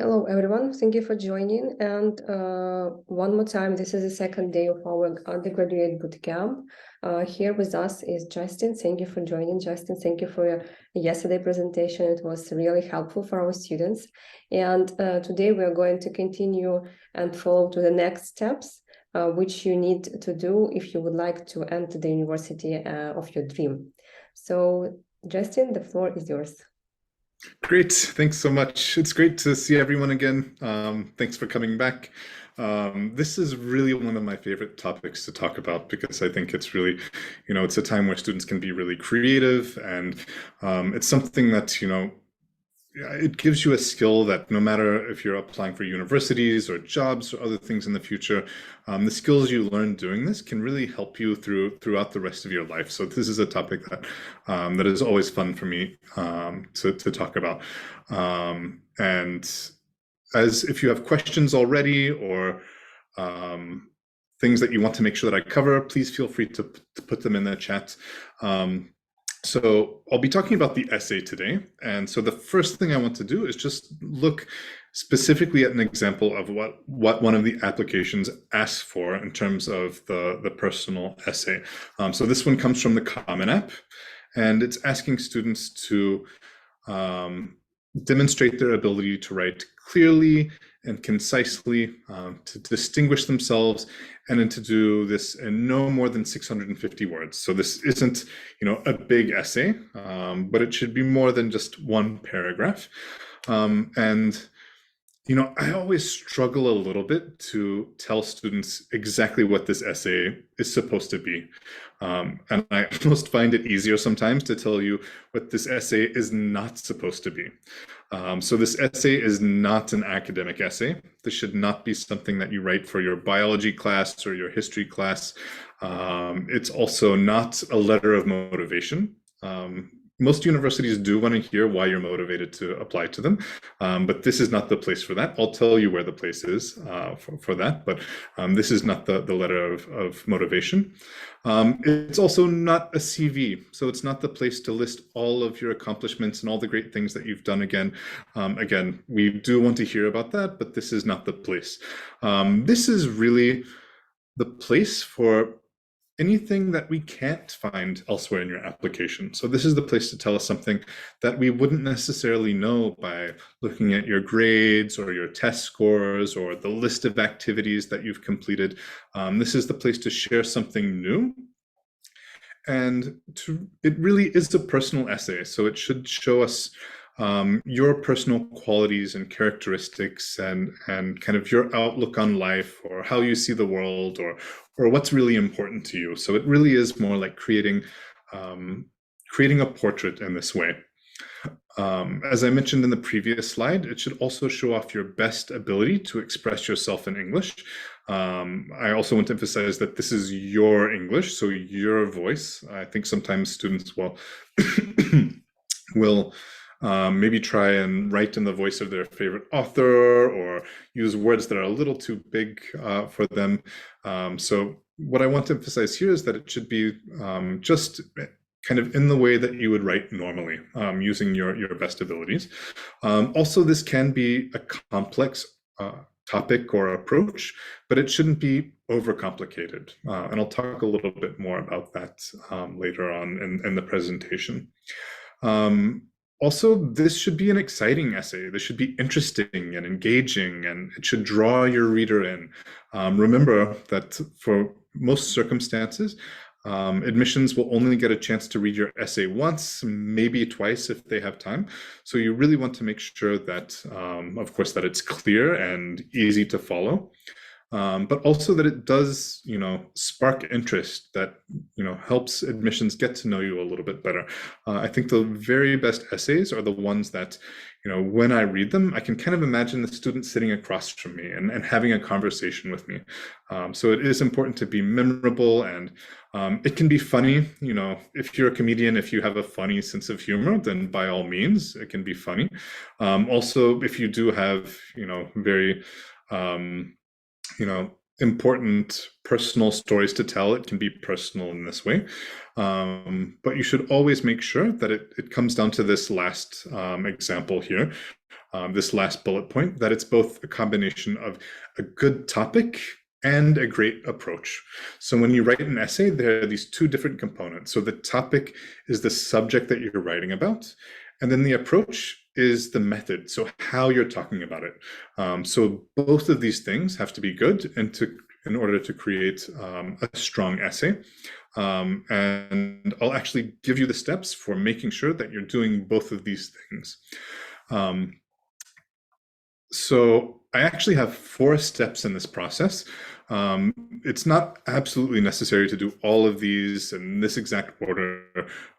Hello, everyone. Thank you for joining. And one more time, this is the second day of our undergraduate bootcamp. Here with us is Justin. Thank you for joining, Justin. Thank you for your yesterday presentation. It was really helpful for our students. And today we are going to continue and follow to the next steps, which you need to do if you would like to enter the university of your dream. So, Justin, the floor is yours. Great, thanks so much. It's great to see everyone again. Thanks for coming back. This is really one of my favorite topics to talk about because I think it's really, it's a time where students can be really creative, and it's something that, it gives you a skill that no matter if you're applying for universities or jobs or other things in the future, the skills you learn doing this can really help you throughout the rest of your life. So this is a topic that that is always fun for me to talk about. And as if you have questions already or things that you want to make sure that I cover, please feel free to put them in the chat. So I'll be talking about the essay today. And so the first thing I want to do is just look specifically at an example of what one of the applications asks for in terms of the personal essay. So this one comes from the Common App, and it's asking students to demonstrate their ability to write clearly and concisely, to distinguish themselves, and then to do this in no more than 650 words. So this isn't, a big essay, but it should be more than just one paragraph. I always struggle a little bit to tell students exactly what this essay is supposed to be. And I almost find it easier sometimes to tell you what this essay is not supposed to be. So this essay is not an academic essay. This should not be something that you write for your biology class or your history class. It's also not a letter of motivation. Most universities do want to hear why you're motivated to apply to them, but this is not the place for that. I'll tell you where the place is for that, but this is not the letter of motivation. It's also not a CV, so it's not the place to list all of your accomplishments and all the great things that you've done. Again, we do want to hear about that, but this is not the place. This is really the place for anything that we can't find elsewhere in your application. So this is the place to tell us something that we wouldn't necessarily know by looking at your grades or your test scores or the list of activities that you've completed. This is the place to share something new. And it really is a personal essay. So it should show us your personal qualities and characteristics and kind of your outlook on life, or how you see the world, or what's really important to you. So it really is more like creating a portrait in this way. As I mentioned in the previous slide, it should also show off your best ability to express yourself in English. I also want to emphasize that this is your English, so your voice. I think sometimes students will maybe try and write in the voice of their favorite author, or use words that are a little too big for them. So what I want to emphasize here is that it should be just kind of in the way that you would write normally, using your best abilities. Also, this can be a complex topic or approach, but it shouldn't be overcomplicated. And I'll talk a little bit more about that later on in the presentation. Also, this should be an exciting essay. This should be interesting and engaging, and it should draw your reader in. Remember that for most circumstances, admissions will only get a chance to read your essay once, maybe twice if they have time. So you really want to make sure that, of course, that it's clear and easy to follow. But also that it does, spark interest, that, helps admissions get to know you a little bit better. I think the very best essays are the ones that, when I read them, I can kind of imagine the student sitting across from me and having a conversation with me. So it is important to be memorable, and it can be funny. If you're a comedian, if you have a funny sense of humor, then by all means, it can be funny. Also, if you do have, very important personal stories to tell, it can be personal in this way. But you should always make sure that it comes down to this last example here, this last bullet point, that it's both a combination of a good topic and a great approach. So when you write an essay, there are these two different components. So the topic is the subject that you're writing about, and then the approach is the method, so how you're talking about it. So both of these things have to be good in order to create a strong essay. And I'll actually give you the steps for making sure that you're doing both of these things. So I actually have 4 steps in this process. It's not absolutely necessary to do all of these in this exact order,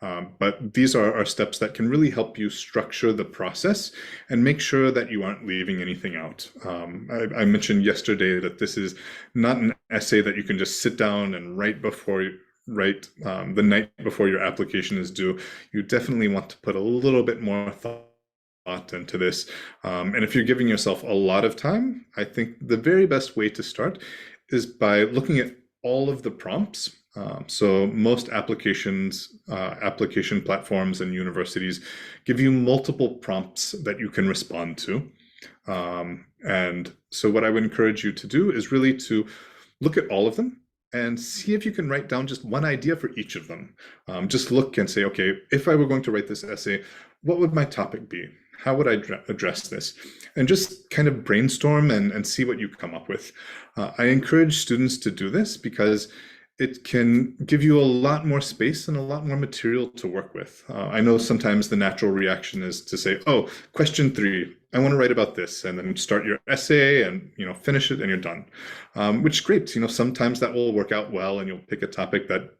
but these are steps that can really help you structure the process and make sure that you aren't leaving anything out. I mentioned yesterday that this is not an essay that you can just sit down and write the night before your application is due. You definitely want to put a little bit more thought into this. And if you're giving yourself a lot of time, I think the very best way to start is by looking at all of the prompts. So most application platforms and universities give you multiple prompts that you can respond to. And so what I would encourage you to do is really to look at all of them and see if you can write down just one idea for each of them. Just look and say, okay, if I were going to write this essay, what would my topic be? How would I address this? And just kind of brainstorm and see what you come up with. I encourage students to do this because it can give you a lot more space and a lot more material to work with. I know sometimes the natural reaction is to say, oh, question 3, I want to write about this, and then start your essay and finish it and you're done. Which is great. Sometimes that will work out well and you'll pick a topic that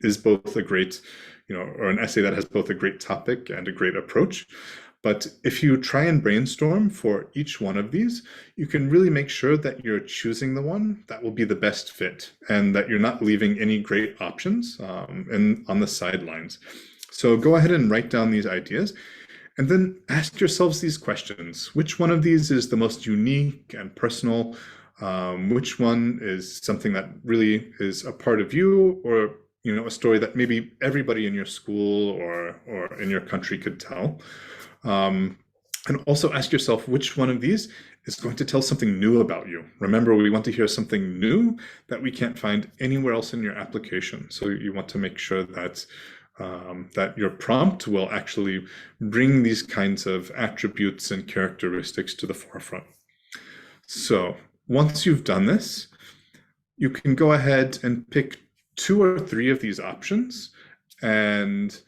is both a great, or an essay that has both a great topic and a great approach. But if you try and brainstorm for each one of these, you can really make sure that you're choosing the one that will be the best fit and that you're not leaving any great options on the sidelines. So go ahead and write down these ideas and then ask yourselves these questions. Which one of these is the most unique and personal? Which one is something that really is a part of you, or a story that maybe everybody in your school or in your country could tell? And also ask yourself which one of these is going to tell something new about you. Remember, we want to hear something new that we can't find anywhere else in your application. So you want to make sure that that your prompt will actually bring these kinds of attributes and characteristics to the forefront. So once you've done this, you can go ahead and pick 2 or 3 of these options and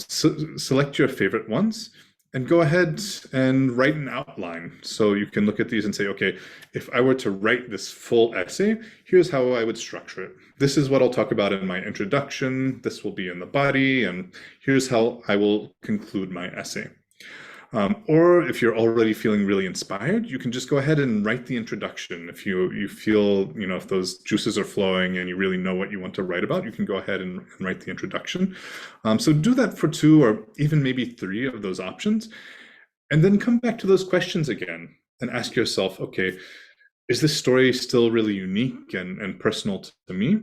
select your favorite ones and go ahead and write an outline. So you can look at these and say, okay, if I were to write this full essay, here's how I would structure it. This is what I'll talk about in my introduction. This will be in the body, and here's how I will conclude my essay. Or if you're already feeling really inspired, you can just go ahead and write the introduction. If you feel, if those juices are flowing and you really know what you want to write about, you can go ahead and write the introduction. So do that for 2 or even maybe 3 of those options, and then come back to those questions again and ask yourself, okay, is this story still really unique and personal to me?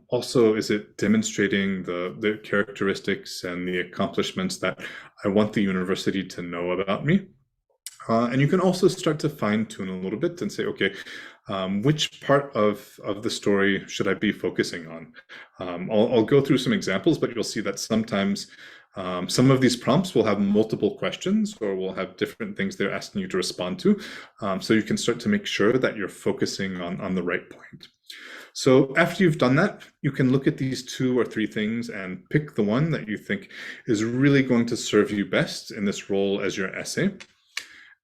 Also, is it demonstrating the characteristics and the accomplishments that I want the university to know about me? And you can also start to fine tune a little bit and say, okay, which part of the story should I be focusing on? I'll go through some examples, but you'll see that sometimes some of these prompts will have multiple questions or will have different things they're asking you to respond to. So you can start to make sure that you're focusing on the right point. So after you've done that, you can look at these 2 or 3 things and pick the one that you think is really going to serve you best in this role as your essay.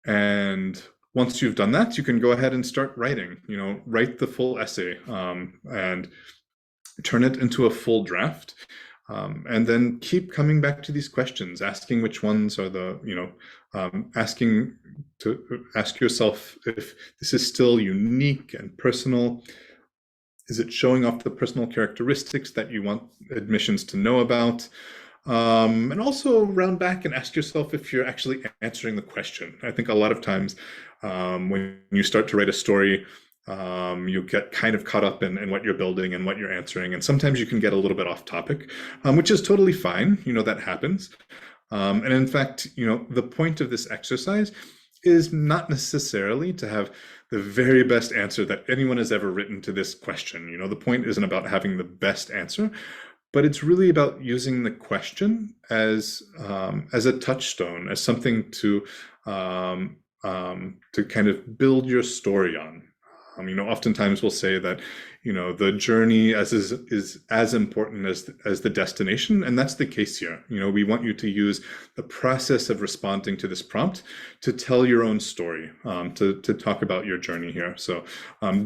And once you've done that, you can go ahead and start writing, write the full essay and turn it into a full draft. And then keep coming back to these questions, asking which ones are asking to ask yourself if this is still unique and personal. Is it showing off the personal characteristics that you want admissions to know about? And also round back and ask yourself if you're actually answering the question. I think a lot of times when you start to write a story, you get kind of caught up in what you're building and what you're answering. And sometimes you can get a little bit off topic, which is totally fine. That happens. And in fact, the point of this exercise is not necessarily to have the very best answer that anyone has ever written to this question. The point isn't about having the best answer, but it's really about using the question as a touchstone, as something to kind of build your story on. Oftentimes we'll say that, the journey is as important as the destination, and that's the case here. We want you to use the process of responding to this prompt to tell your own story, to talk about your journey here. So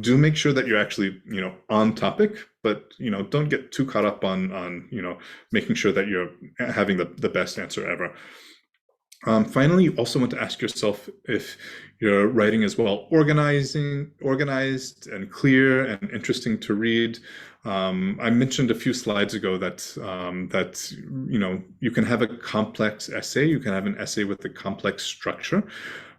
do make sure that you're actually, on topic, but, don't get too caught up on making sure that you're having the best answer ever. Finally, you also want to ask yourself if your writing is well organized and clear and interesting to read. I mentioned a few slides ago that you can have a complex essay, you can have an essay with a complex structure,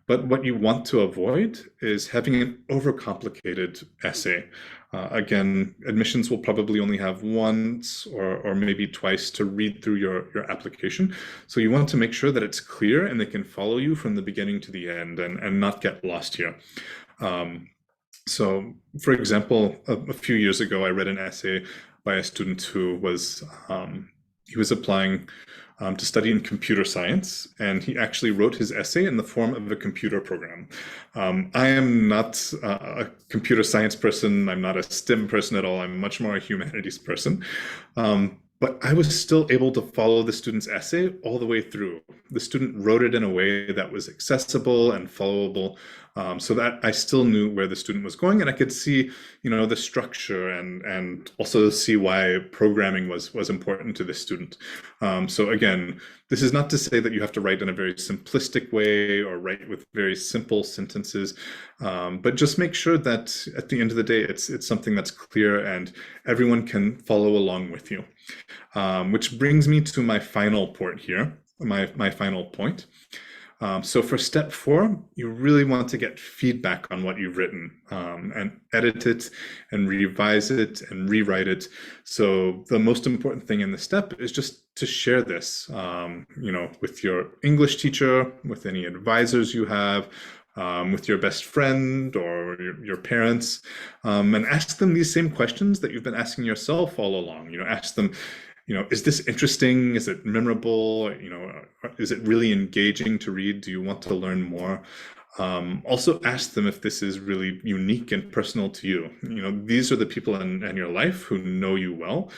but what you want to avoid is having an overcomplicated essay. Again, admissions will probably only have once or maybe twice to read through your application. So you want to make sure that it's clear and they can follow you from the beginning to the end and not get lost here. So for example, a few years ago, I read an essay by a student who was, he was applying to study in computer science, and he actually wrote his essay in the form of a computer program. I am not a computer science person. I'm not a STEM person at all. I'm much more a humanities person. But I was still able to follow the student's essay all the way through. The student wrote it in a way that was accessible and followable, so that I still knew where the student was going, and I could see, the structure and also see why programming was important to this student. So again, this is not to say that you have to write in a very simplistic way or write with very simple sentences, but just make sure that at the end of the day, it's something that's clear and everyone can follow along with you. Which brings me to my final point here, my final point. So for step 4, you really want to get feedback on what you've written, and edit it and revise it and rewrite it. So the most important thing in this step is just to share this, with your English teacher, with any advisors you have, with your best friend or your parents, and ask them these same questions that you've been asking yourself all along. Ask them, is this interesting? Is it memorable? Is it really engaging to read? Do you want to learn more? Also ask them if this is really unique and personal to you. These are the people in your life who know you well.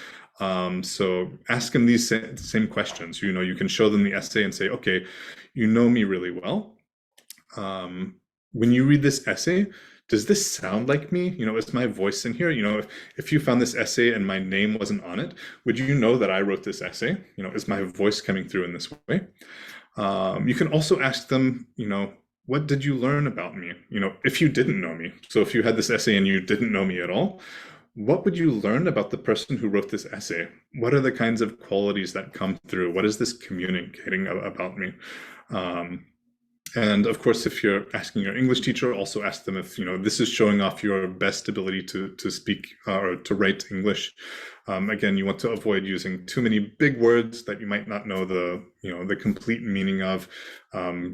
So ask them these same questions. You can show them the essay and say, okay, you know me really well. When you read this essay, does this sound like me? Is my voice in here? If you found this essay and my name wasn't on it, would you know that I wrote this essay? Is my voice coming through in this way? You can also ask them, what did you learn about me? If you didn't know me. So if you had this essay and you didn't know me at all, what would you learn about the person who wrote this essay? What are the kinds of qualities that come through? What is this communicating about me? And of course, if you're asking your English teacher, also ask them if this is showing off your best ability to speak or to write English. Again, you want to avoid using too many big words that you might not know the complete meaning of,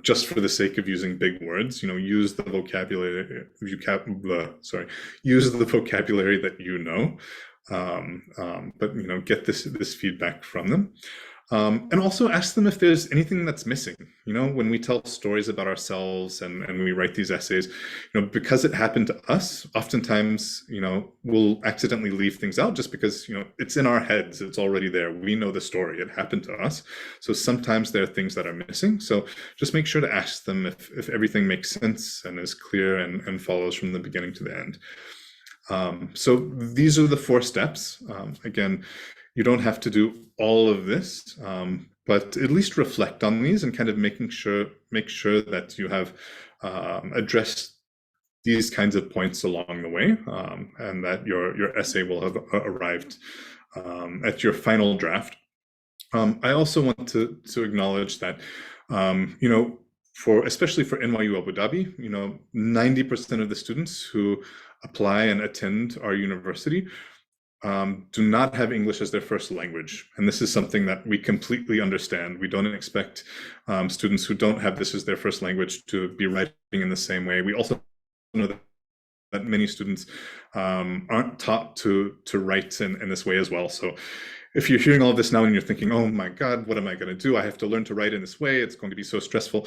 just for the sake of using big words. Use the vocabulary. Use the vocabulary that but get this feedback from them. And also ask them if there's anything that's missing. When we tell stories about ourselves and we write these essays, because it happened to us, oftentimes, we'll accidentally leave things out just because, it's in our heads, it's already there. We know the story, it happened to us. So sometimes there are things that are missing. So just make sure to ask them if everything makes sense and is clear and follows from the beginning to the end. So these are the 4 steps. Again, you don't have to do all of this, but at least reflect on these and kind of make sure that you have addressed these kinds of points along the way, and that your essay will have arrived at your final draft. I also want to acknowledge that, especially for NYU Abu Dhabi, 90% of the students who apply and attend our university do not have English as their first language. And this is something that we completely understand. We don't expect students who don't have this as their first language to be writing in the same way. We also know that many students aren't taught to write in this way as well. So if you're hearing all of this now and you're thinking, oh my God, what am I going to do? I have to learn to write in this way. It's going to be so stressful.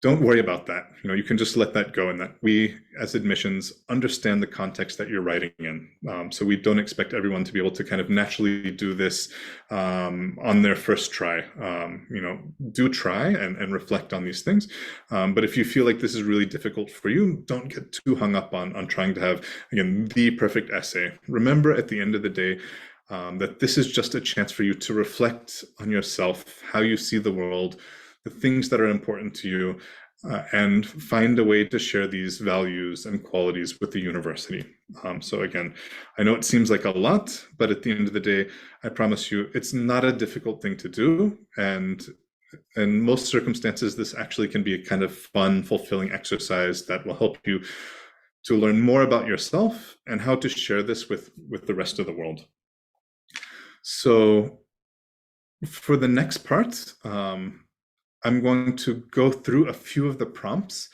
Don't worry about that. You can just let that go, and that we as admissions understand the context that you're writing in. So we don't expect everyone to be able to kind of naturally do this on their first try. Do try and reflect on these things. But if you feel like this is really difficult for you, don't get too hung up on trying to have, again, the perfect essay. Remember at the end of the day, that this is just a chance for you to reflect on yourself, how you see the world, the things that are important to you, and find a way to share these values and qualities with the university. So again, I know it seems like a lot, but at the end of the day, I promise you, it's not a difficult thing to do. And in most circumstances, this actually can be a kind of fun, fulfilling exercise that will help you to learn more about yourself and how to share this with the rest of the world. So for the next part, I'm going to go through a few of the prompts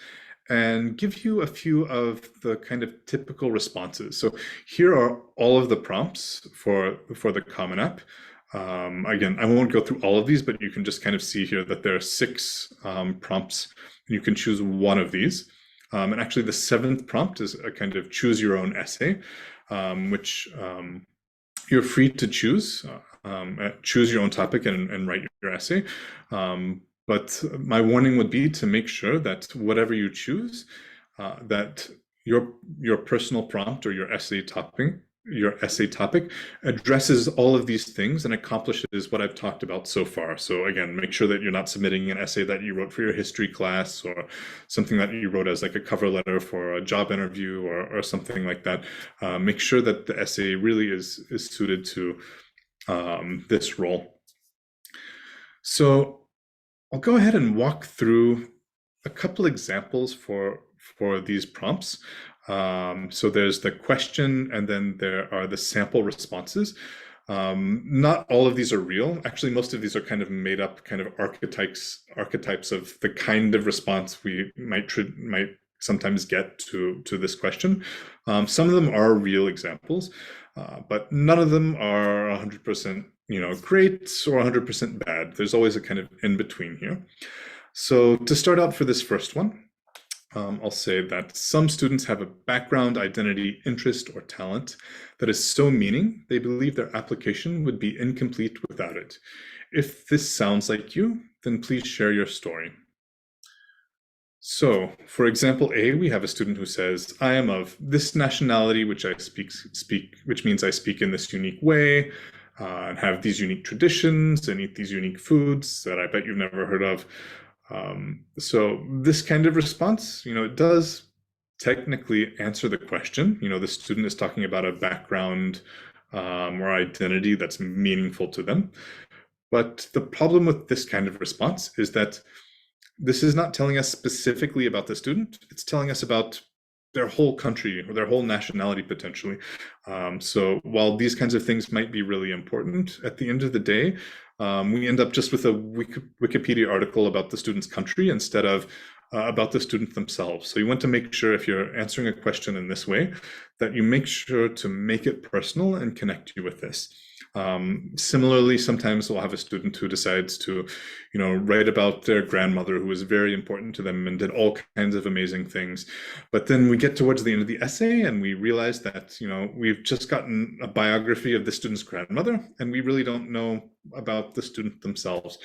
and give you a few of the kind of typical responses. So here are all of the prompts for the Common App. Again, I won't go through all of these, but you can just kind of see here that there are 6 prompts. You can choose one of these. And actually the 7th prompt is a kind of choose your own essay, which you're free to choose. Choose your own topic and write your essay. But my warning would be to make sure that whatever you choose, that your personal prompt or your essay topic addresses all of these things and accomplishes what I've talked about so far. So again, make sure that you're not submitting an essay that you wrote for your history class or something that you wrote as like a cover letter for a job interview or something like that. Make sure that the essay really is suited to this role. So I'll go ahead and walk through a couple examples for these prompts. So there's the question, and then there are the sample responses. Not all of these are real. Actually, most of these are kind of made up kind of archetypes of the kind of response we might sometimes get to this question. Some of them are real examples, but none of them are 100% great or 100% bad. There's always a kind of in between here. So to start out for this first one, I'll say that some students have a background, identity, interest, or talent that is so meaning they believe their application would be incomplete without it. If this sounds like you, then please share your story. So for example A, we have a student who says, I am of this nationality, which means I speak in this unique way, and have these unique traditions and eat these unique foods that I bet you've never heard of. So this kind of response, it does technically answer the question. The student is talking about a background or identity that's meaningful to them. But the problem with this kind of response is that this is not telling us specifically about the student. It's telling us about their whole country or their whole nationality potentially. So while these kinds of things might be really important, at the end of the day, we end up just with a Wikipedia article about the student's country instead of about the student themselves. So you want to make sure, if you're answering a question in this way, that you make sure to make it personal and connect you with this. Similarly, sometimes we'll have a student who decides to, write about their grandmother who was very important to them and did all kinds of amazing things. But then we get towards the end of the essay and we realize that, we've just gotten a biography of the student's grandmother and we really don't know about the student themselves.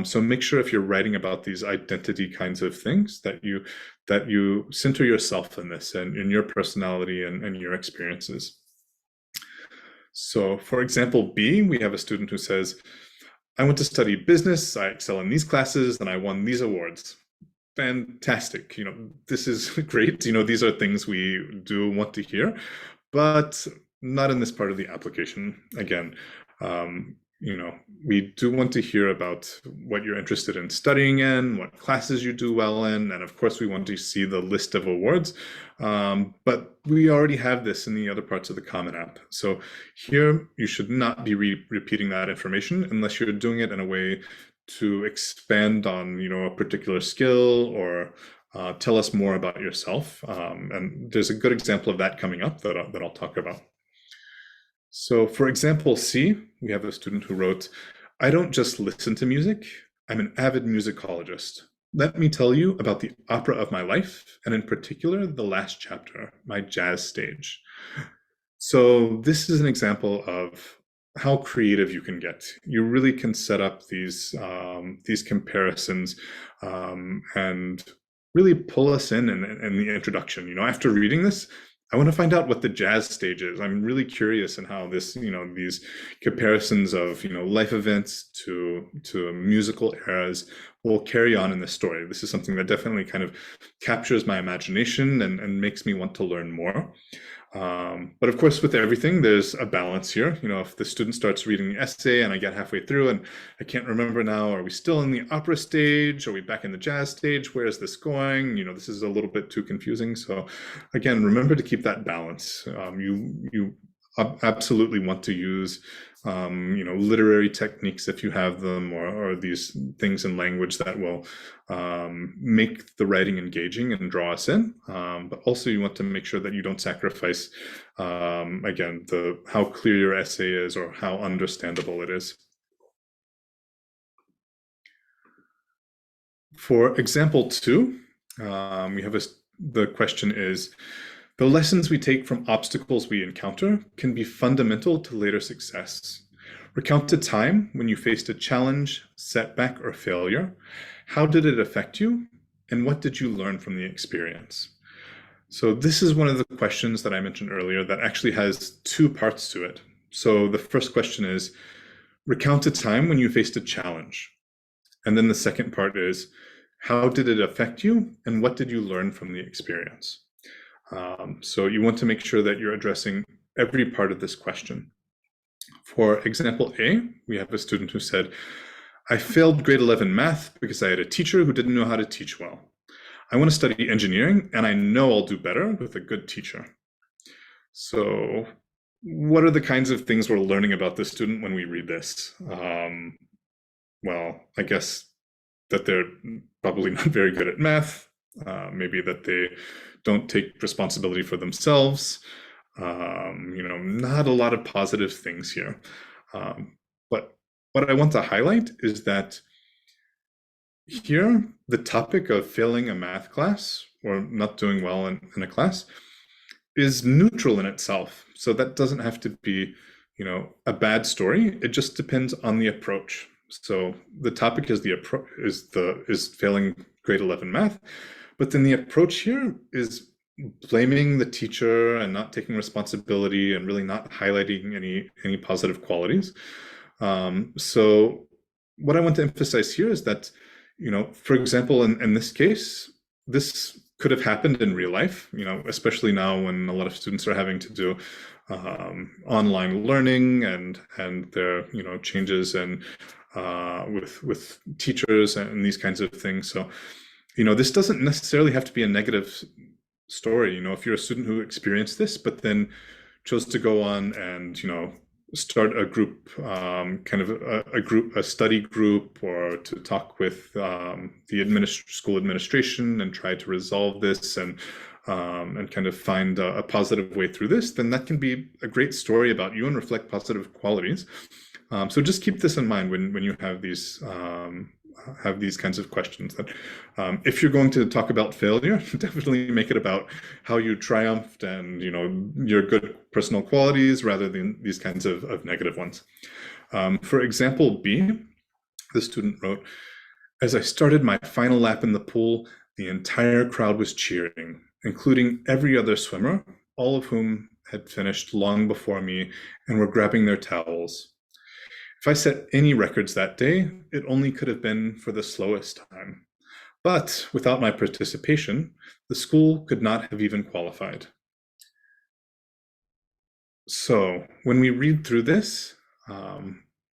So make sure if you're writing about these identity kinds of things that you center yourself in this and in your personality and your experiences. So for example B, we have a student who says, I went to study business, I excel in these classes, and I won these awards. Fantastic. This is great. These are things we do want to hear, but not in this part of the application. Again, we do want to hear about what you're interested in studying in, what classes you do well in, and of course we want to see the list of awards. But we already have this in the other parts of the Common App. So here you should not be repeating that information unless you're doing it in a way to expand on a particular skill or tell us more about yourself. And there's a good example of that coming up that I'll talk about. So for example C, we have a student who wrote, "I don't just listen to music, I'm an avid musicologist. Let me tell you about the opera of my life, and in particular, the last chapter, my jazz stage." So this is an example of how creative you can get. You really can set up these comparisons and really pull us in the introduction. After reading this, I want to find out what the jazz stage is. I'm really curious in how this, these comparisons of, life events to musical eras will carry on in this story. This is something that definitely kind of captures my imagination and makes me want to learn more. But of course, with everything, there's a balance here. If the student starts reading the essay and I get halfway through and I can't remember now, are we still in the opera stage? Are we back in the jazz stage? Where is this going? This is a little bit too confusing. So again, remember to keep that balance. You absolutely want to use literary techniques if you have them, or these things in language that will make the writing engaging and draw us in. But also you want to make sure that you don't sacrifice, again, how clear your essay is or how understandable it is. For example 2, we have the question is, "The lessons we take from obstacles we encounter can be fundamental to later success. Recount a time when you faced a challenge, setback, or failure. How did it affect you? And what did you learn from the experience?" So this is one of the questions that I mentioned earlier that actually has 2 parts to it. So the first question is, recount a time when you faced a challenge. And then the second part is, how did it affect you? And what did you learn from the experience? So you want to make sure that you're addressing every part of this question. For example A, we have a student who said, "I failed grade 11 math because I had a teacher who didn't know how to teach well. I want to study engineering, and I know I'll do better with a good teacher." So what are the kinds of things we're learning about this student when we read this? Well, I guess that they're probably not very good at math, maybe that they don't take responsibility for themselves, not a lot of positive things here. But what I want to highlight is that here, the topic of failing a math class or not doing well in a class is neutral in itself. So that doesn't have to be, a bad story. It just depends on the approach. So the topic is failing grade 11 math, but then the approach here is blaming the teacher and not taking responsibility and really not highlighting any positive qualities. So what I want to emphasize here is that, for example, in this case, this could have happened in real life, especially now when a lot of students are having to do online learning and there are, changes and with teachers and these kinds of things. So, this doesn't necessarily have to be a negative story. If you're a student who experienced this, but then chose to go on and, start a group, a study group, or to talk with the school administration and try to resolve this and kind of find a positive way through this, then that can be a great story about you and reflect positive qualities. So just keep this in mind when you have these kinds of questions, that if you're going to talk about failure, definitely make it about how you triumphed and your good personal qualities rather than these kinds of negative ones. For example B, the student wrote, "As I started my final lap in the pool, the entire crowd was cheering, including every other swimmer, all of whom had finished long before me and were grabbing their towels. If I set any records that day, it only could have been for the slowest time. But without my participation, the school could not have even qualified." So when we read through this,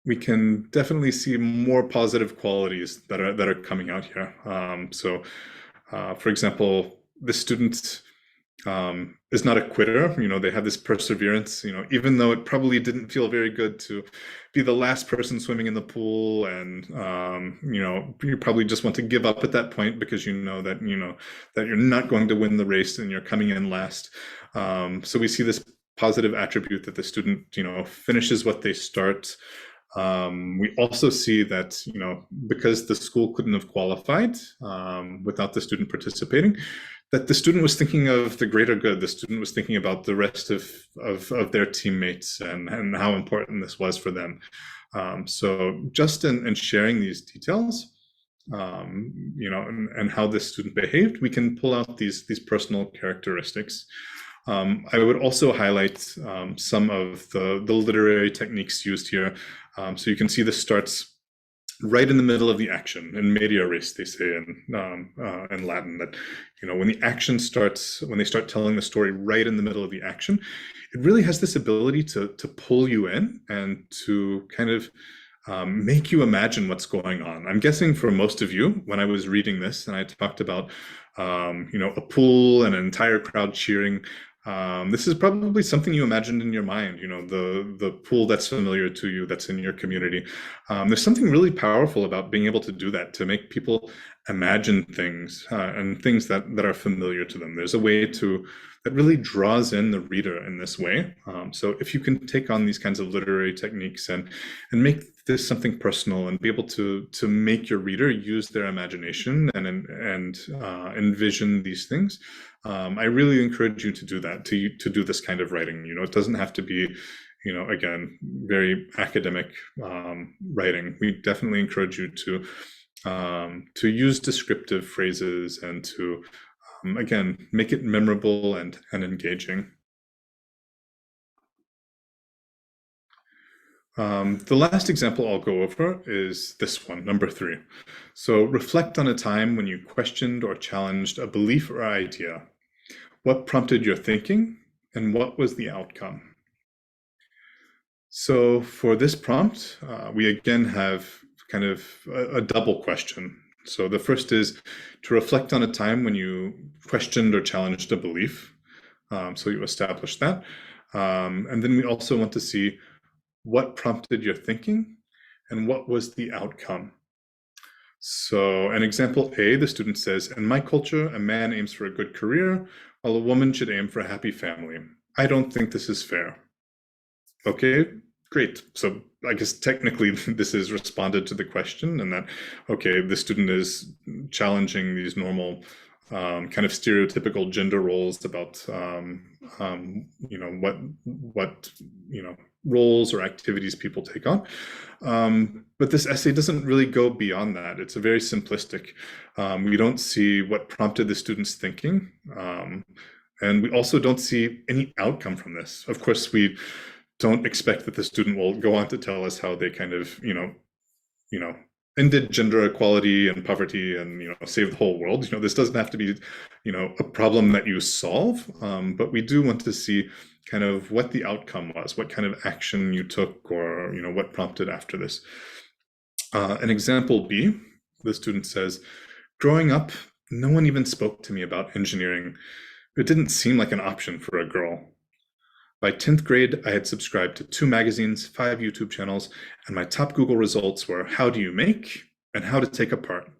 we can definitely see more positive qualities that are coming out here. For example, the student is not a quitter. They have this perseverance, even though it probably didn't feel very good to be the last person swimming in the pool, and you probably just want to give up at that point because you know that you're not going to win the race and you're coming in last. So we see this positive attribute that the student finishes what they start. We also see that because the school couldn't have qualified without the student participating, that the student was thinking of the greater good. The student was thinking about the rest of their teammates and how important this was for them. So just in sharing these details, and how this student behaved, we can pull out these personal characteristics. I would also highlight some of the literary techniques used here. So you can see this starts right in the middle of the action. In media res, they say in Latin, that when the action starts, when they start telling the story right in the middle of the action, it really has this ability to pull you in and to kind of make you imagine what's going on. I'm guessing for most of you, when I was reading this and I talked about a pool and an entire crowd cheering, this is probably something you imagined in your mind, the pool that's familiar to you, that's in your community. There's something really powerful about being able to do that, to make people imagine things and things that are familiar to them. There's a way that really draws in the reader in this way. So if you can take on these kinds of literary techniques and make this something personal and be able to make your reader use their imagination and envision these things, I really encourage you to do that, to do this kind of writing. It doesn't have to be, again, very academic writing. We definitely encourage you to use descriptive phrases and to, again, make it memorable and engaging. The last example I'll go over is this one, number 3. So reflect on a time when you questioned or challenged a belief or idea. What prompted your thinking and what was the outcome? So for this prompt, we again have kind of a double question. So the first is to reflect on a time when you questioned or challenged a belief. So you establish that. And then we also want to see what prompted your thinking and what was the outcome. So in example A, the student says, in my culture, a man aims for a good career, while a woman should aim for a happy family. I don't think this is fair. Okay, great. So I guess technically this is responded to the question, and that, okay, the student is challenging these normal kind of stereotypical gender roles about, what roles or activities people take on. But this essay doesn't really go beyond that. It's a very simplistic. We don't see what prompted the student's thinking. And we also don't see any outcome from this. Of course, we don't expect that the student will go on to tell us how they kind of, ended gender equality and poverty and, save the whole world. This doesn't have to be, a problem that you solve, but we do want to see kind of what the outcome was, what kind of action you took, or, what prompted after this. An example B, the student says, growing up, no one even spoke to me about engineering. It didn't seem like an option for a girl. By 10th grade, I had subscribed to 2 magazines, 5 YouTube channels, and my top Google results were how do you make and how to take apart.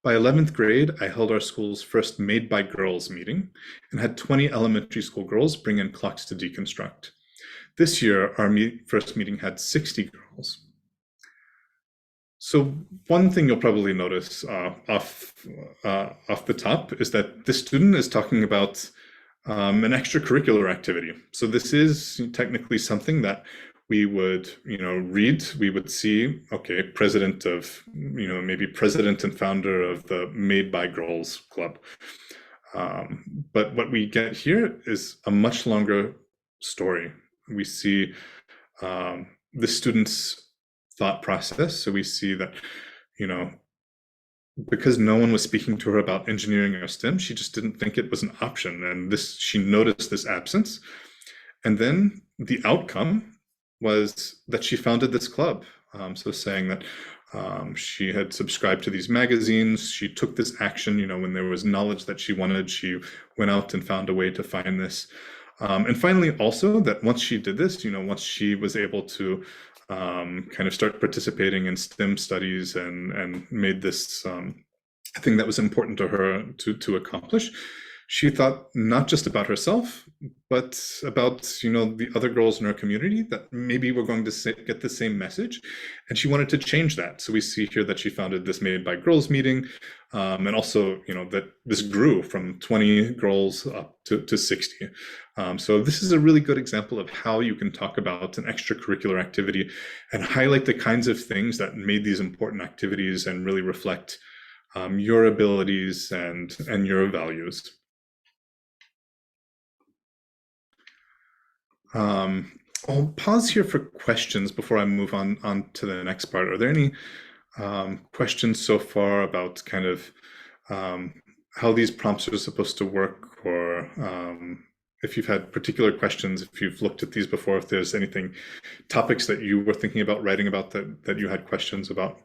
By 11th grade, I held our school's first Made by Girls meeting and had 20 elementary school girls bring in clocks to deconstruct. This year, our first meeting had 60 girls. So one thing you'll probably notice off the top is that this student is talking about an extracurricular activity. So this is technically something that we would, read. We would see, okay, president of, maybe president and founder of the Made by Girls Club. But what we get here is a much longer story. We see the student's thought process. So we see that, because no one was speaking to her about engineering or STEM, she just didn't think it was an option. And she noticed this absence. And then the outcome was that she founded this club. So saying that she had subscribed to these magazines, she took this action, when there was knowledge that she wanted, she went out and found a way to find this. And finally, also that once she did this, once she was able to kind of start participating in STEM studies and made this thing that was important to her to accomplish, she thought not just about herself, but about the other girls in her community that maybe were going to get the same message, and she wanted to change that. So we see here that she founded this Made by Girls meeting, and also that this grew from 20 girls up to 60. So this is a really good example of how you can talk about an extracurricular activity and highlight the kinds of things that made these important activities and really reflect your abilities and your values. I'll pause here for questions before I move on to the next part. Are there any questions so far about kind of how these prompts are supposed to work, or if you've had particular questions, if you've looked at these before, if there's anything, topics that you were thinking about writing about that you had questions about?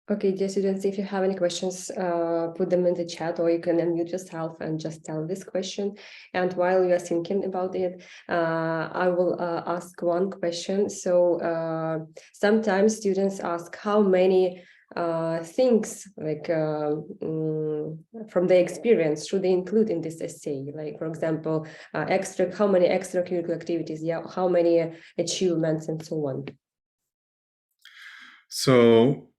Okay, dear students, if you have any questions, put them in the chat, or you can unmute yourself and just tell this question. And while you are thinking about it, I will ask one question. So sometimes students ask how many things, like from their experience, should they include in this essay? Like, for example, how many extracurricular activities, how many achievements, and so on. So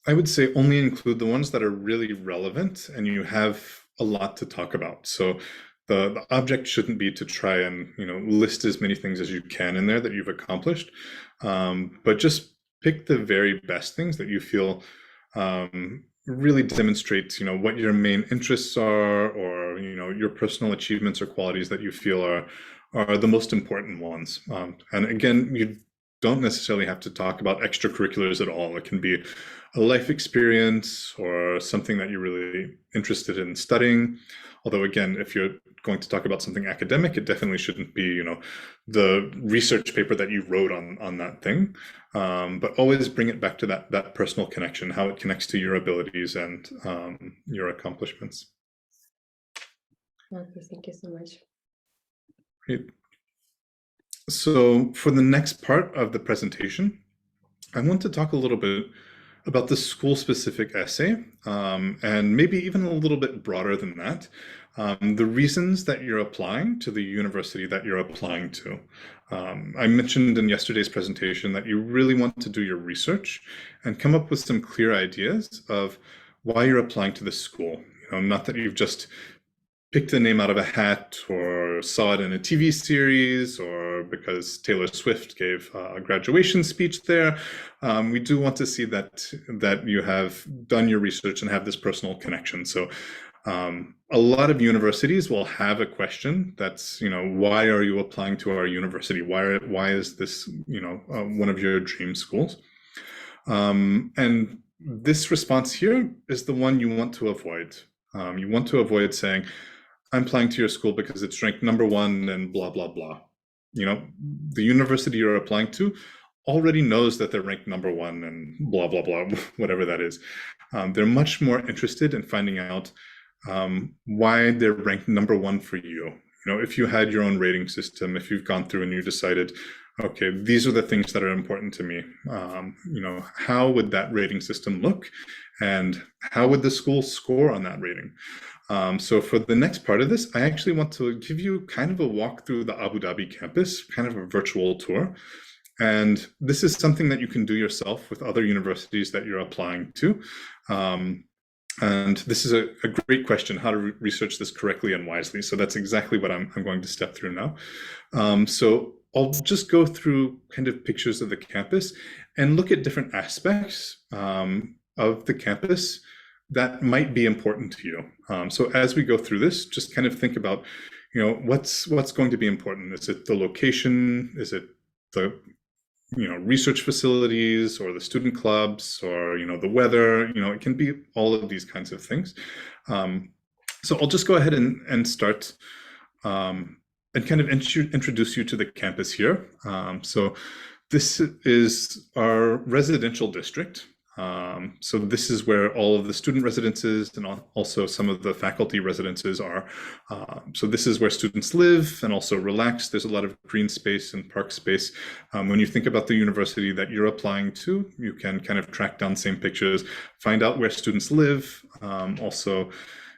I would say only include the ones that are really relevant and you have a lot to talk about. So the object shouldn't be to try and list as many things as you can in there that you've accomplished, but just pick the very best things that you feel really demonstrate what your main interests are, or your personal achievements or qualities that you feel are the most important ones. And again, you don't necessarily have to talk about extracurriculars at all. It can be a life experience or something that you're really interested in studying. Although again, if you're going to talk about something academic, it definitely shouldn't be, the research paper that you wrote on that thing. But always bring it back to that personal connection, how it connects to your abilities and your accomplishments. Okay, thank you so much. Great. So for the next part of the presentation, I want to talk a little bit about the school-specific essay, and maybe even a little bit broader than that, the reasons that you're applying to the university that you're applying to. I mentioned in yesterday's presentation that you really want to do your research and come up with some clear ideas of why you're applying to this school. Not that you've just picked the name out of a hat or saw it in a TV series or because Taylor Swift gave a graduation speech there. We do want to see that you have done your research and have this personal connection. So a lot of universities will have a question that's, why are you applying to our university? Why is this, one of your dream schools? And this response here is the one you want to avoid. You want to avoid saying, I'm applying to your school because it's ranked #1 and blah, blah, blah. The university you're applying to already knows that they're ranked #1 and blah, blah, blah, whatever that is. They're much more interested in finding out why they're ranked #1 for you. If you had your own rating system, if you've gone through and you decided, okay, these are the things that are important to me, how would that rating system look? And how would the school score on that rating? So for the next part of this, I actually want to give you kind of a walk through the Abu Dhabi campus, kind of a virtual tour. And this is something that you can do yourself with other universities that you're applying to. And this is a great question, how to research this correctly and wisely. So that's exactly what I'm going to step through now. So I'll just go through kind of pictures of the campus and look at different aspects of the campus that might be important to you. So as we go through this, just kind of think about, what's going to be important. Is it the location? Is it the research facilities or the student clubs or the weather? It can be all of these kinds of things. So I'll just go ahead and start and kind of introduce you to the campus here. So this is our residential district. So this is where all of the student residences and also some of the faculty residences are. So this is where students live and also relax. There's a lot of green space and park space. When you think about the university that you're applying to, you can kind of track down same pictures, find out where students live, also,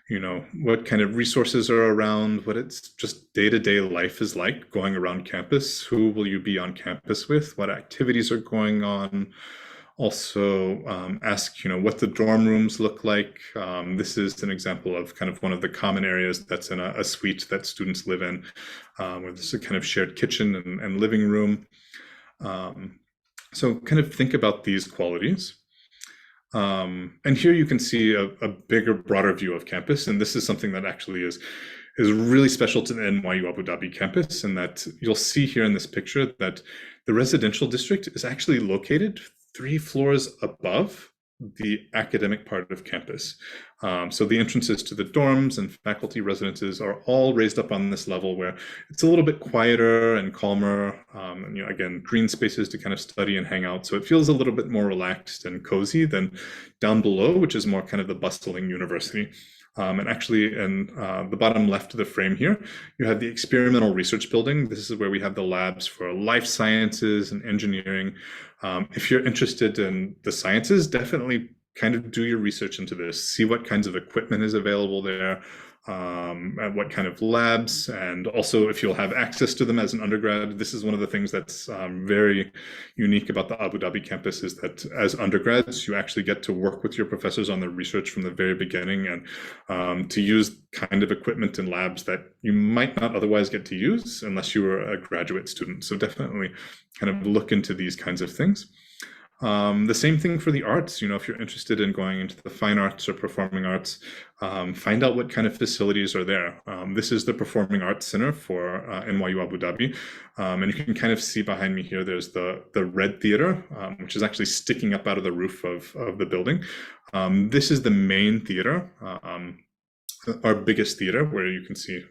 you know, what kind of resources are around, what it's just day-to-day life is like going around campus. Who will you be on campus with? What activities are going on? Also ask, you know, what the dorm rooms look like. This is an example of kind of one of the common areas that's in a suite that students live in, where there's a kind of shared kitchen and living room. So kind of think about these qualities. And here you can see a bigger, broader view of campus. And this is something that actually is really special to the NYU Abu Dhabi campus, and that you'll see here in this picture that the residential district is actually located 3 floors above the academic part of campus. So the entrances to the dorms and faculty residences are all raised up on this level where it's a little bit quieter and calmer, and, you know, again, green spaces to kind of study and hang out. So it feels a little bit more relaxed and cozy than down below, which is more kind of the bustling university. And actually in the bottom left of the frame here, you have the experimental research building. This is where we have the labs for life sciences and engineering. If you're interested in the sciences, definitely kind of do your research into this, see what kinds of equipment is available there, and what kind of labs, and also if you'll have access to them as an undergrad. This is one of the things that's very unique about the Abu Dhabi campus, is that as undergrads, you actually get to work with your professors on the research from the very beginning, and to use kind of equipment and labs that you might not otherwise get to use unless you were a graduate student. So definitely kind of look into these kinds of things. The same thing for the arts. You know, if you're interested in going into the fine arts or performing arts, find out what kind of facilities are there. This is the Performing Arts Center for NYU Abu Dhabi. And you can kind of see behind me here, there's the Red Theater, which is actually sticking up out of the roof of the building. This is the main theater, our biggest theater, where you can see,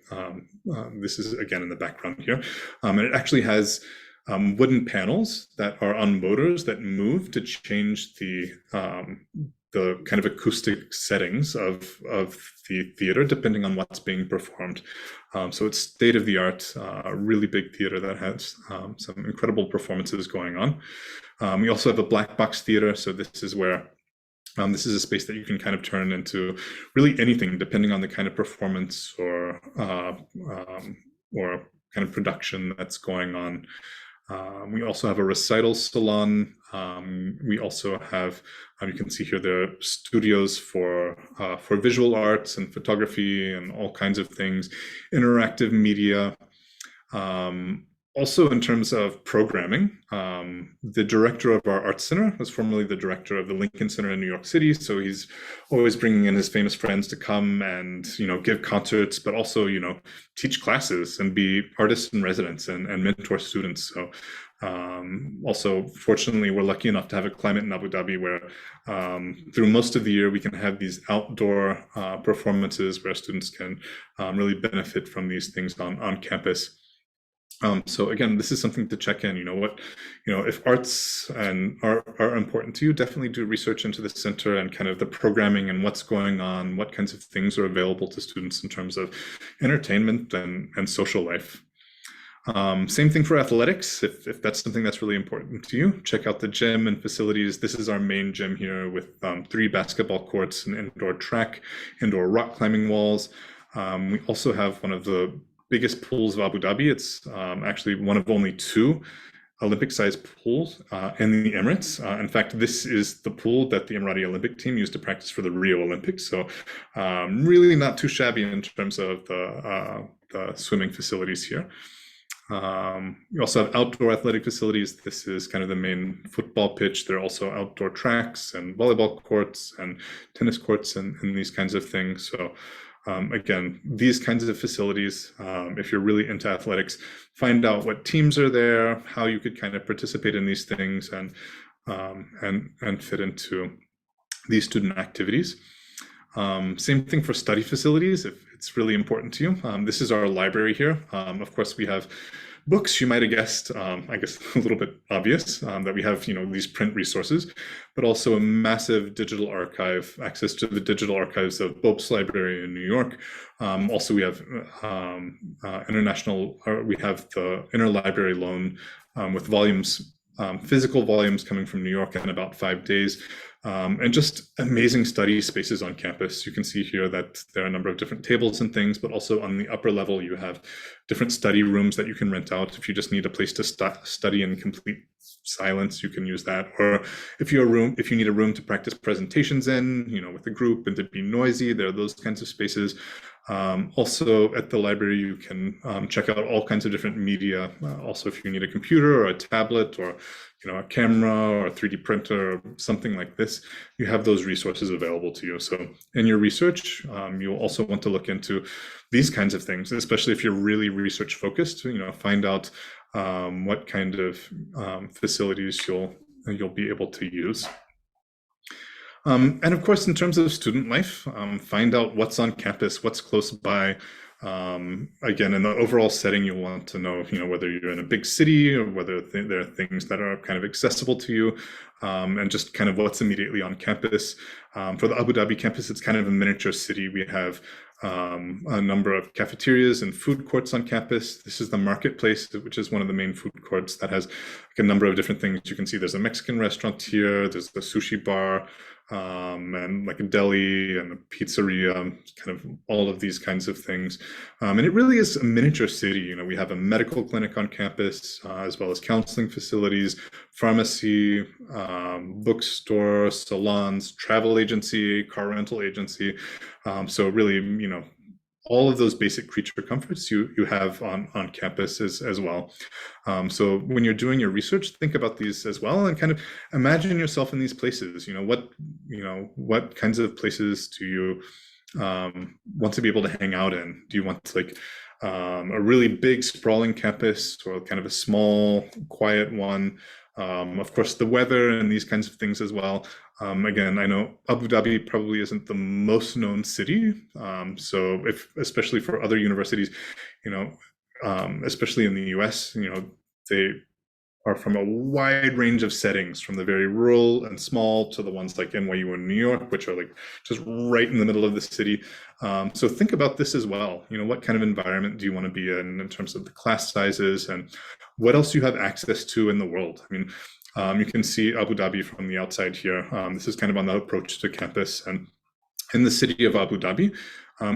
this is again in the background here. And it actually has wooden panels that are on motors that move to change the kind of acoustic settings of the theater depending on what's being performed. So it's state of the art, a really big theater that has some incredible performances going on. We also have a black box theater. So this is where this is a space that you can kind of turn into really anything depending on the kind of performance or kind of production that's going on. We also have a recital salon. We also have, you can see here, there are studios for visual arts and photography and all kinds of things, interactive media. Also, in terms of programming, the director of our arts center was formerly the director of the Lincoln Center in New York City. So he's always bringing in his famous friends to come and, you know, give concerts, but also, you know, teach classes and be artists in residence and mentor students. So also, fortunately, we're lucky enough to have a climate in Abu Dhabi where through most of the year, we can have these outdoor performances where students can really benefit from these things on campus. So again, this is something to check in. You know, if arts and are important to you, definitely do research into the center and kind of the programming and what's going on, what kinds of things are available to students in terms of entertainment and social life. Same thing for athletics. If that's something that's really important to you, check out the gym and facilities. This is our main gym here with 3 basketball courts, an indoor track, indoor rock climbing walls. We also have one of the biggest pools of Abu Dhabi. It's actually one of only 2 Olympic-sized pools in the Emirates. In fact, this is the pool that the Emirati Olympic team used to practice for the Rio Olympics. So really not too shabby in terms of the swimming facilities here. We also have outdoor athletic facilities. This is kind of the main football pitch. There are also outdoor tracks and volleyball courts and tennis courts and these kinds of things. So again, these kinds of facilities, if you're really into athletics, find out what teams are there, how you could kind of participate in these things and fit into these student activities. Same thing for study facilities, if it's really important to you. This is our library here. Of course, we have books. You might have guessed, I guess a little bit obvious, that we have, these print resources, but also a massive digital archive, access to the digital archives of Bob's Library in New York. Also, we have we have the interlibrary loan with volumes, physical volumes coming from New York in about 5 days. And just amazing study spaces on campus. You can see here that there are a number of different tables and things, but also on the upper level, you have different study rooms that you can rent out. If you just need a place to study in complete silence, you can use that. Or if you need a room to practice presentations in, with a group and to be noisy, there are those kinds of spaces. Also at the library, you can check out all kinds of different media. Also, if you need a computer or a tablet or a camera or a 3D printer or something like this, you have those resources available to you. So in your research, you'll also want to look into these kinds of things, especially if you're really research focused. Find out what kind of facilities you'll be able to use. And of course, in terms of student life, find out what's on campus, what's close by. Again, in the overall setting, you'll want to know, whether you're in a big city or whether there are things that are kind of accessible to you, and just kind of what's immediately on campus. For the Abu Dhabi campus, it's kind of a miniature city. We have a number of cafeterias and food courts on campus. This is the marketplace, which is one of the main food courts that has a number of different things. You can see there's a Mexican restaurant here, there's the sushi bar, and like a deli and a pizzeria, kind of all of these kinds of things. And it really is a miniature city. We have a medical clinic on campus, as well as counseling facilities, pharmacy, bookstore, salons, travel agency, car rental agency. So really, all of those basic creature comforts you have on campus as well. So when you're doing your research, think about these as well, and kind of imagine yourself in these places. What kinds of places do you want to be able to hang out in? Do you want a really big sprawling campus, or kind of a small, quiet one? Of course, the weather and these kinds of things as well. Again, I know Abu Dhabi probably isn't the most known city. So especially for other universities, especially in the US, they are from a wide range of settings, from the very rural and small to the ones like NYU in New York, which are just right in the middle of the city. So think about this as well. What kind of environment do you want to be in terms of the class sizes, and what else you have access to in the world? I mean, you can see Abu Dhabi from the outside here. This is kind of on the approach to campus, and in the city of Abu Dhabi,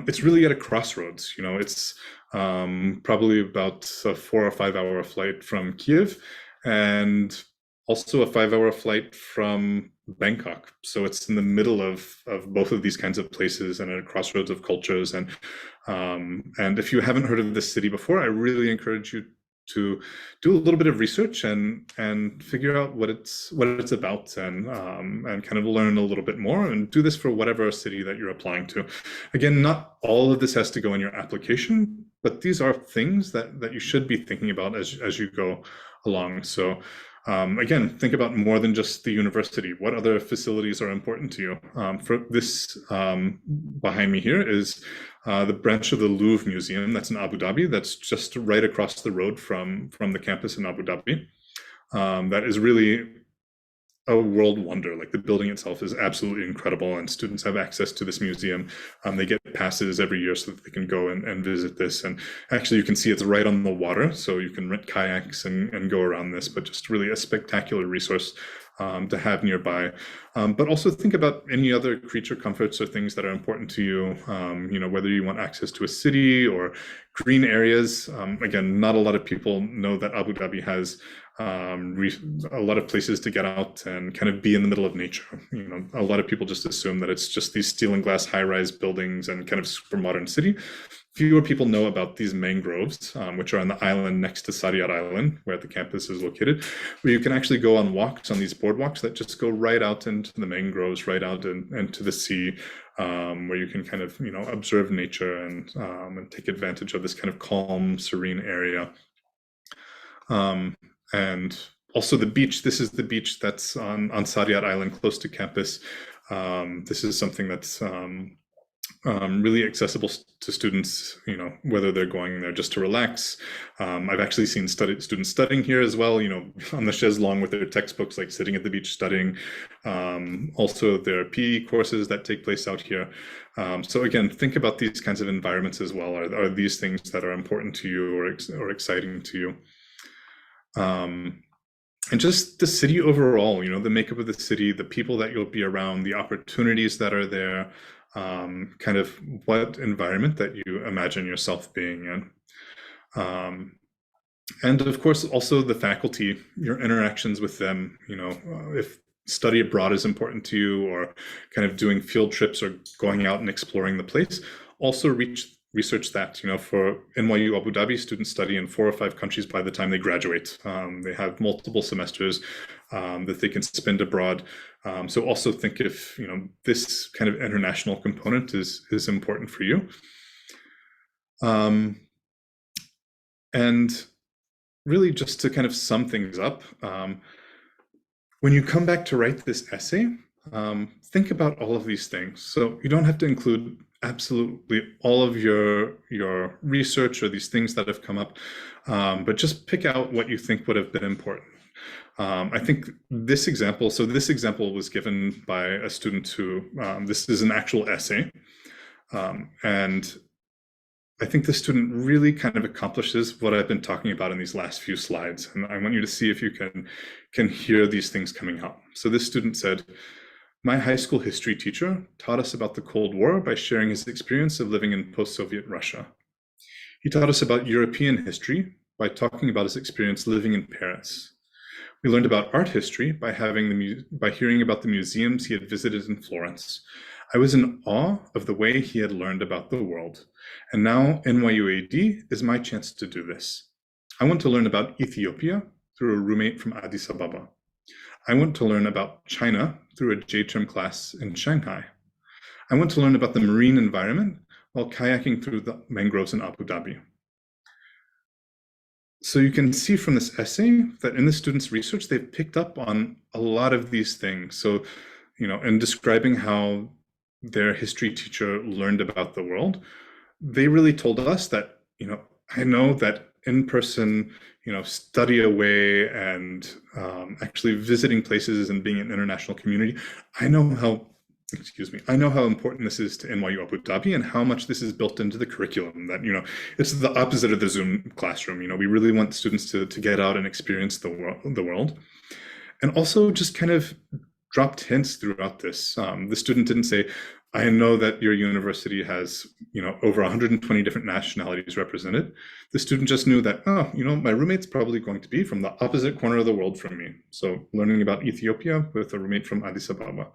it's really at a crossroads. It's probably about a 4 or 5 hour flight from Kiev, and also a 5-hour flight from Bangkok. So it's in the middle of both of these kinds of places and at a crossroads of cultures. And if you haven't heard of this city before, I really encourage you to do a little bit of research and figure out what it's about, and kind of learn a little bit more, and do this for whatever city that you're applying to. Again, not all of this has to go in your application, but these are things that you should be thinking about as you go along. So again, think about more than just the university. What other facilities are important to you? For this behind me here is the branch of the Louvre Museum that's in Abu Dhabi. That's just right across the road from the campus in Abu Dhabi. That is really a world wonder. The building itself is absolutely incredible, and students have access to this museum. They get passes every year so that they can go and visit this. And actually, you can see it's right on the water, so you can rent kayaks and go around this, but just really a spectacular resource to have nearby. But also think about any other creature comforts or things that are important to you, whether you want access to a city or green areas. Again, not a lot of people know that Abu Dhabi has a lot of places to get out and kind of be in the middle of nature. A lot of people just assume that it's just these steel and glass high-rise buildings and kind of super modern city. Fewer people know about these mangroves, which are on the island next to Sariyat Island, where the campus is located, where you can actually go on walks on these boardwalks that just go right out into the mangroves, right out into the sea, where you can kind of observe nature and take advantage of this kind of calm, serene area. And also the beach. This is the beach that's on Sariyat Island, close to campus. This is something that's really accessible to students, you know, whether they're going there just to relax. I've actually seen students studying here as well, you know, on the chaise longue with their textbooks, like sitting at the beach studying. Also, there are PE courses that take place out here. So again, think about these kinds of environments as well. Are these things that are important to you or exciting to you? And just the city overall, you know, the makeup of the city, the people that you'll be around, the opportunities that are there, kind of what environment that you imagine yourself being in. And of course, also the faculty, your interactions with them, you know, if study abroad is important to you, or kind of doing field trips or going out and exploring the place, also research that, you know, for NYU Abu Dhabi, students study in 4 or 5 countries by the time they graduate. They have multiple semesters that they can spend abroad. So also think if, you know, this kind of international component is important for you. And really just to kind of sum things up, when you come back to write this essay, think about all of these things. So you don't have to include absolutely all of your research or these things that have come up, but just pick out what you think would have been important. I think this example was given by a student who, this is an actual essay, and I think the student really kind of accomplishes what I've been talking about in these last few slides, and I want you to see if you can hear these things coming out. So this student said, "My high school history teacher taught us about the Cold War by sharing his experience of living in post-Soviet Russia. He taught us about European history by talking about his experience living in Paris. We learned about art history by hearing about the museums he had visited in Florence. I was in awe of the way he had learned about the world. And now NYU AD is my chance to do this. I want to learn about Ethiopia through a roommate from Addis Ababa. I want to learn about China through a J-term class in Shanghai. I want to learn about the marine environment while kayaking through the mangroves in Abu Dhabi." So you can see from this essay that in the students' research, they've picked up on a lot of these things. So, you know, in describing how their history teacher learned about the world, they really told us that, you know, I know that in-person, you know, study away and actually visiting places and being an international community, I know how important this is to NYU Abu Dhabi and how much this is built into the curriculum. That, you know, it's the opposite of the Zoom classroom. You know, we really want students to get out and experience the world. And also just kind of dropped hints throughout this. The student didn't say, "I know that your university has, you know, over 120 different nationalities represented." The student just knew that, oh, you know, my roommate's probably going to be from the opposite corner of the world from me. So learning about Ethiopia with a roommate from Addis Ababa.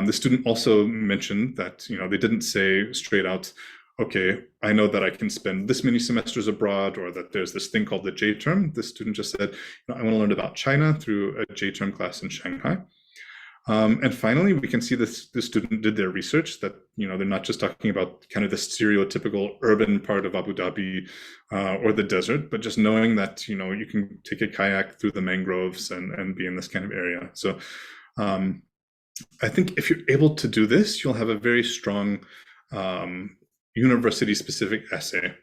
The student also mentioned that, you know, they didn't say straight out, "Okay, I know that I can spend this many semesters abroad," or that there's this thing called the J-term. The student just said, "You know, I want to learn about China through a J-term class in Shanghai." And finally, we can see this, the student did their research, that, you know, they're not just talking about kind of the stereotypical urban part of Abu Dhabi or the desert, but just knowing that, you know, you can take a kayak through the mangroves and be in this kind of area. So I think if you're able to do this, you'll have a very strong university-specific essay.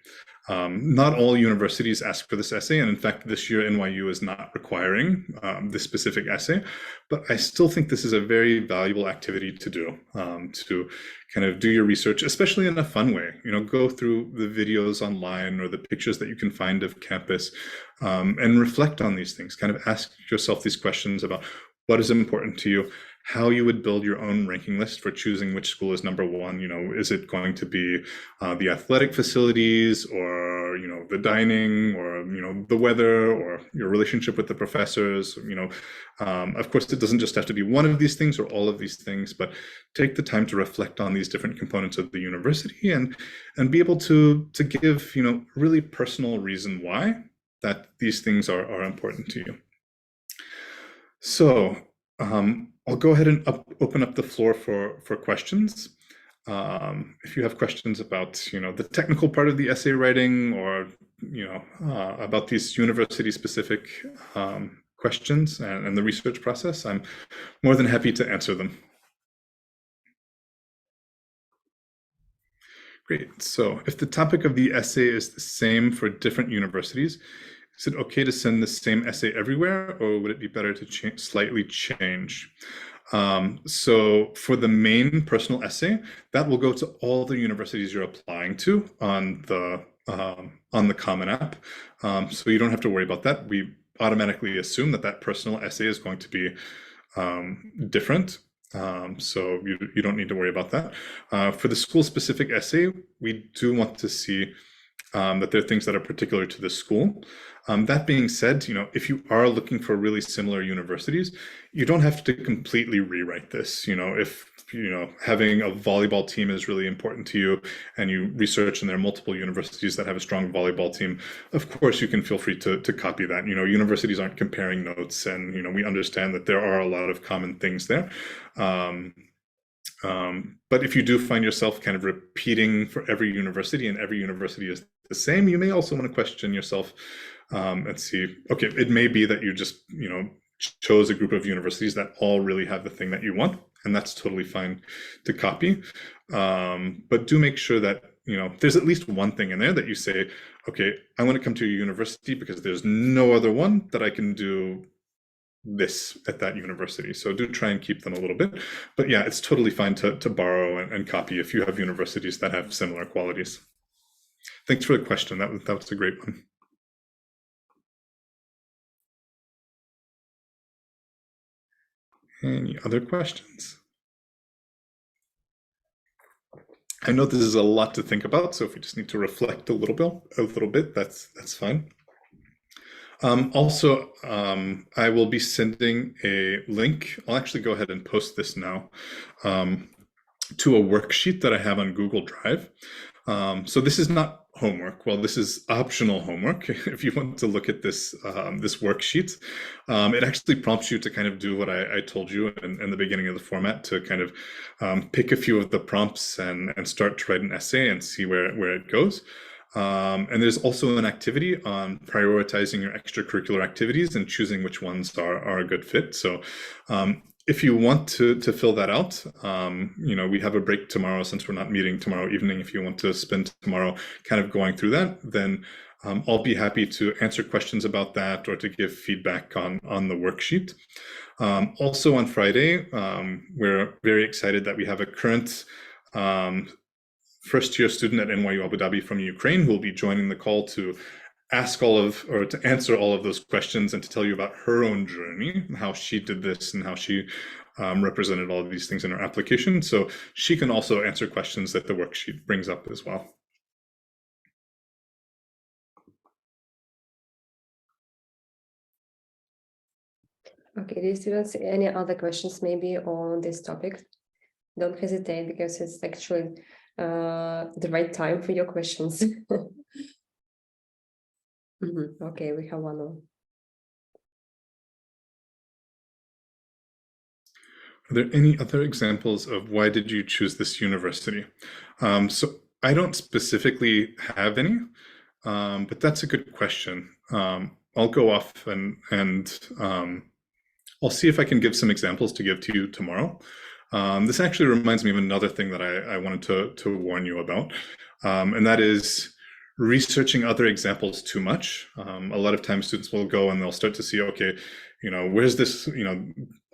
Not all universities ask for this essay, and in fact, this year NYU is not requiring this specific essay, but I still think this is a very valuable activity to do, to kind of do your research, especially in a fun way. You know, go through the videos online or the pictures that you can find of campus, and reflect on these things. Kind of ask yourself these questions about what is important to you, how you would build your own ranking list for choosing which school is number one. You know, is it going to be the athletic facilities, or, you know, the dining, or, you know, the weather, or your relationship with the professors? You know, of course, it doesn't just have to be one of these things or all of these things, but take the time to reflect on these different components of the university and be able to give, you know, really personal reason why that these things are important to you. So I'll go ahead and open up the floor for questions. If you have questions about, you know, the technical part of the essay writing, or, you know, about these university-specific questions and the research process, I'm more than happy to answer them. Great. So if the topic of the essay is the same for different universities, is it okay to send the same essay everywhere, or would it be better to slightly change? So for the main personal essay, that will go to all the universities you're applying to on the Common App. So you don't have to worry about that. We automatically assume that that personal essay is going to be different. So you don't need to worry about that. For the school-specific essay, we do want to see that there are things that are particular to the school. That being said, if you are looking for really similar universities, you don't have to completely rewrite this. If having a volleyball team is really important to you and you research and there are multiple universities that have a strong volleyball team, of course you can feel free to copy that. Universities aren't comparing notes, and we understand that there are a lot of common things there. But if you do find yourself kind of repeating for every university and every university is the same, you may also want to question yourself and see, okay, it may be that you just, chose a group of universities that all really have the thing that you want, and that's totally fine to copy. But do make sure that, there's at least one thing in there that you say, okay, I want to come to a university because there's no other one that I can do this at that university. So do try and keep them a little bit. But yeah, it's totally fine to borrow and copy if you have universities that have similar qualities. Thanks for the question. That was a great one. Any other questions? I know this is a lot to think about, so if we just need to reflect a little bit, that's fine. Also, I will be sending a link. I'll actually go ahead and post this now to a worksheet that I have on Google Drive. So this is not homework. Well, this is optional homework. If you want to look at this this worksheet, it actually prompts you to kind of do what I told you in the beginning of the format, to kind of pick a few of the prompts and start to write an essay and see where it goes. And there's also an activity on prioritizing your extracurricular activities and choosing which ones are a good fit. So if you want to fill that out, we have a break tomorrow since we're not meeting tomorrow evening. If you want to spend tomorrow kind of going through that, then I'll be happy to answer questions about that or to give feedback on the worksheet. Also on Friday, we're very excited that we have a current first-year student at NYU Abu Dhabi from Ukraine who will be joining the call to to answer all of those questions and to tell you about her own journey, how she did this and how she represented all of these things in her application. So she can also answer questions that the worksheet brings up as well. Okay, do you students any other questions maybe on this topic? Don't hesitate, because it's actually the right time for your questions. Okay, we have one more. Are there any other examples of why did you choose this university? So I don't specifically have any, but that's a good question. I'll go off and I'll see if I can give some examples to give to you tomorrow. This actually reminds me of another thing that I wanted to warn you about, and that is researching other examples too much. A lot of times students will go and they'll start to see, okay, where's this,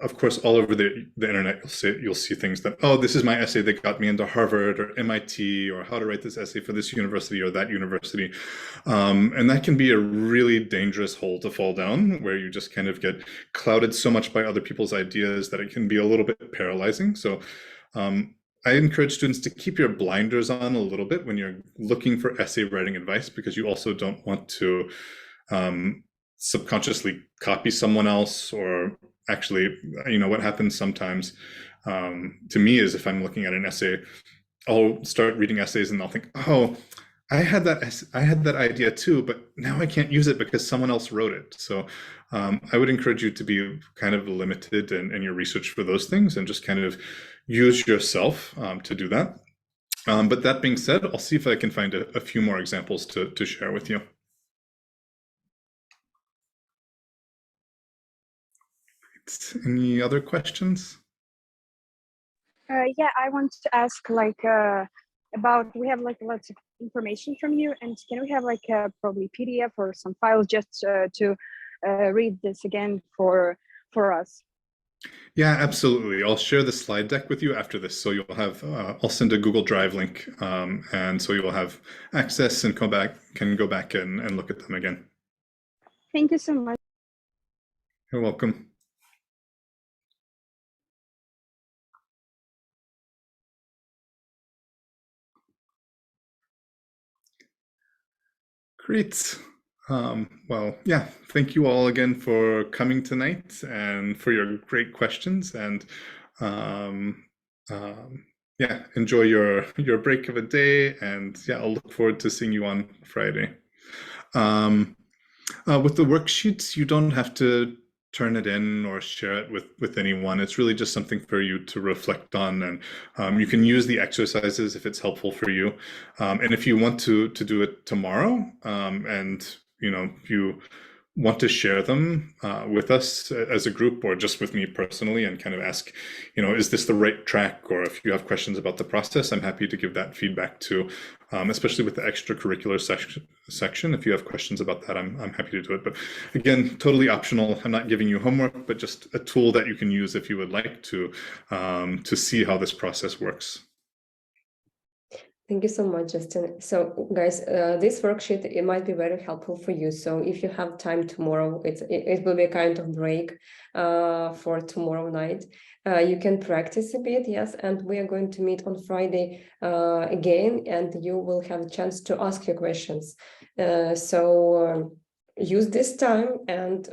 of course, all over the internet, you'll see things that, oh, this is my essay that got me into Harvard or MIT, or how to write this essay for this university or that university. And that can be a really dangerous hole to fall down, where you just kind of get clouded so much by other people's ideas that it can be a little bit paralyzing. So I encourage students to keep your blinders on a little bit when you're looking for essay writing advice, because you also don't want to subconsciously copy someone else. Or actually, what happens sometimes to me is, if I'm looking at an essay, I'll start reading essays and I'll think, oh, I had that idea too, but now I can't use it because someone else wrote it. So I would encourage you to be kind of limited in your research for those things, and just kind of use yourself to do that. But that being said, I'll see if I can find a few more examples to share with you. Any other questions? Yeah, I want to ask, we have like lots of information from you, and can we have like a probably PDF or some files just to read this again for us? Yeah, absolutely. I'll share the slide deck with you after this. So you'll have, I'll send a Google Drive link. And so you'll have access and can go back and look at them again. Thank you so much. You're welcome. Great. Well, yeah, thank you all again for coming tonight and for your great questions. And yeah, enjoy your break of a day. And yeah, I'll look forward to seeing you on Friday. With the worksheets, you don't have to turn it in or share it with anyone. It's really just something for you to reflect on, and you can use the exercises if it's helpful for you. And if you want to do it tomorrow, and if you want to share them with us as a group or just with me personally and kind of ask, is this the right track? Or if you have questions about the process, I'm happy to give that feedback too, especially with the extracurricular section. If you have questions about that, I'm happy to do it. But again, totally optional. I'm not giving you homework, but just a tool that you can use if you would like to see how this process works. Thank you so much, Justin. So guys, this worksheet, it might be very helpful for you. So if you have time tomorrow, it will be a kind of break for tomorrow night. You can practice a bit, yes, and we are going to meet on Friday again, and you will have a chance to ask your questions. Use this time and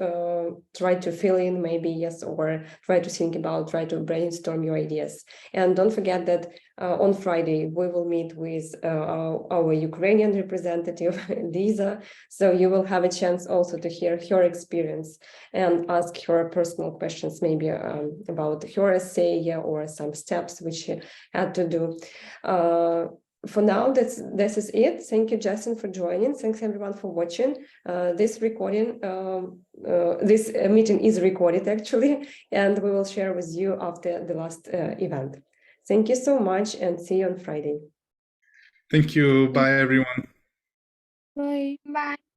try to fill in maybe, yes, or try to think about, try to brainstorm your ideas. And don't forget that on Friday, we will meet with our Ukrainian representative, Lisa. So you will have a chance also to hear her experience and ask her personal questions, maybe about her essay or some steps which she had to do. For now, this is it. Thank you, Justin, for joining. Thanks everyone for watching. This meeting is recorded actually, and we will share with you after the last event. Thank you so much, and see you on Friday. Thank you. Bye, everyone. Bye. Bye.